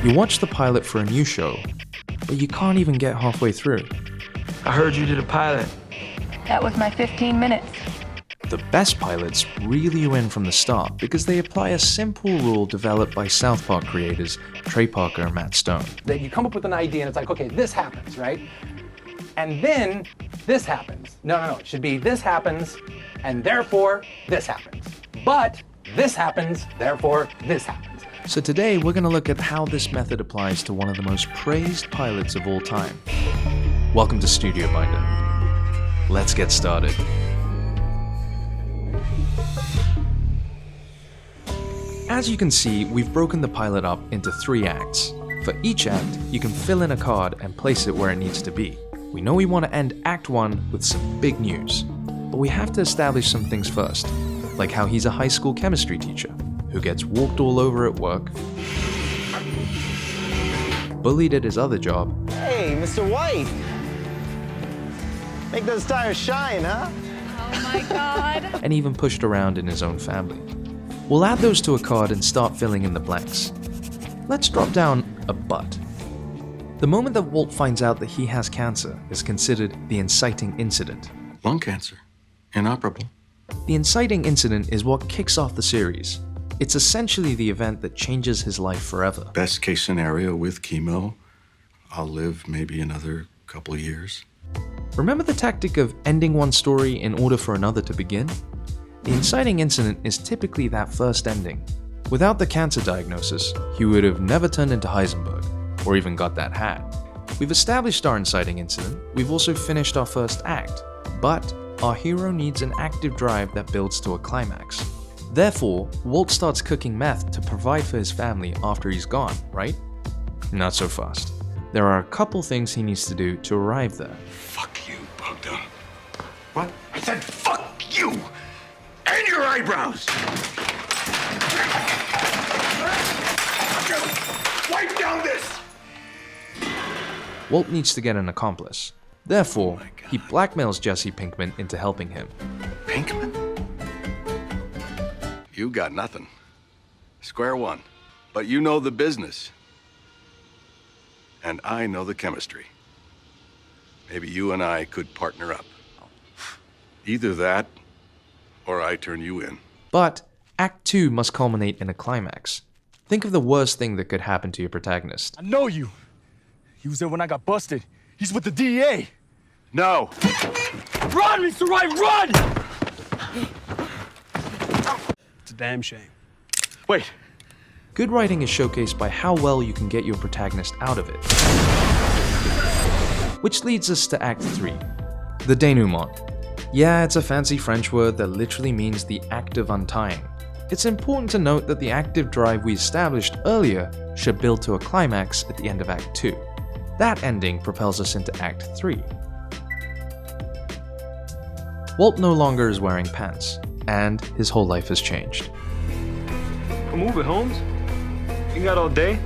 You watch the pilot for a new show, but you can't even get halfway through. I heard you did a pilot. That was my 15 minutes. The best pilots reel you in from the start because they apply a simple rule developed by South Park creators Trey Parker and Matt Stone. That you come up with an idea and it's like, okay, this happens, right? And then this happens. No, it should be this happens, and therefore this happens. But this happens, therefore this happens. So today we're going to look at how this method applies to one of the most praised pilots of all time. Welcome to Studio Binder. Let's get started. As you can see, we've broken the pilot up into 3 acts. For each act, you can fill in a card and place it where it needs to be. We know we want to end Act 1 with some big news, but we have to establish some things first, like how he's a high school chemistry teacher who gets walked all over at work, bullied at his other job, Hey, Mr. White! Make those tires shine, huh? Oh my god. and even pushed around in his own family. We'll add those to a card and start filling in the blanks. Let's drop down a but. The moment that Walt finds out that he has cancer is considered the inciting incident. Lung cancer. Inoperable. The inciting incident is what kicks off the series. It's essentially the event that changes his life forever. Best case scenario with chemo, I'll live maybe another couple of years. Remember the tactic of ending one story in order for another to begin? The inciting incident is typically that first ending. Without the cancer diagnosis, he would have never turned into Heisenberg, or even got that hat. We've established our inciting incident, we've also finished our first act, but our hero needs an active drive that builds to a climax. Therefore, Walt starts cooking meth to provide for his family after he's gone, right? Not so fast. There are a couple things he needs to do to arrive there. Fuck you, Bogdan. What? I said fuck you! And your eyebrows! Wipe down this! Walt needs to get an accomplice. Therefore, he blackmails Jesse Pinkman into helping him. Pinkman? You got nothing. Square one. But you know the business. And I know the chemistry. Maybe you and I could partner up. Either that, or I turn you in. But Act 2 must culminate in a climax. Think of the worst thing that could happen to your protagonist. I know you. He was there when I got busted. He's with the DEA. No! Run, Mr. Wright, run! It's a damn shame. Wait. Good writing is showcased by how well you can get your protagonist out of it. Which leads us to Act 3, the denouement. Yeah, it's a fancy French word that literally means the act of untying. It's important to note that the active drive we established earlier should build to a climax at the end of Act 2. That ending propels us into Act 3. Walt no longer is wearing pants, and his whole life has changed. Come move it, Holmes. You got all day.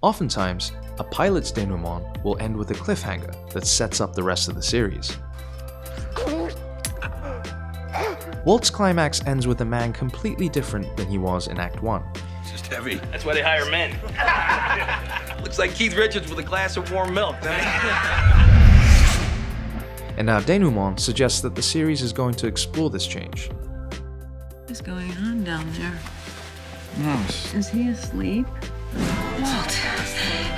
Oftentimes, a pilot's denouement will end with a cliffhanger that sets up the rest of the series. Walt's climax ends with a man completely different than he was in Act 1. It's just heavy. That's why they hire men. Looks like Keith Richards with a glass of warm milk, doesn't it? And our denouement suggests that the series is going to explore this change. What's going on down there? Is he asleep? Walt,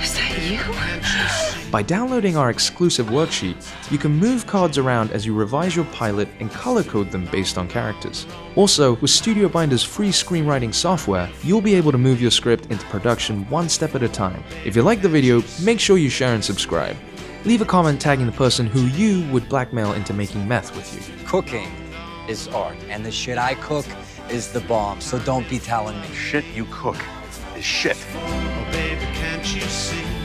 is that you? By downloading our exclusive worksheet, you can move cards around as you revise your pilot and color code them based on characters. Also, with Studio Binder's free screenwriting software, you'll be able to move your script into production one step at a time. If you like the video, make sure you share and subscribe. Leave a comment tagging the person who you would blackmail into making meth with you. Cooking is art, and the shit I cook is the bomb, so don't be telling me. Shit you cook is shit. Oh, baby, can't you see?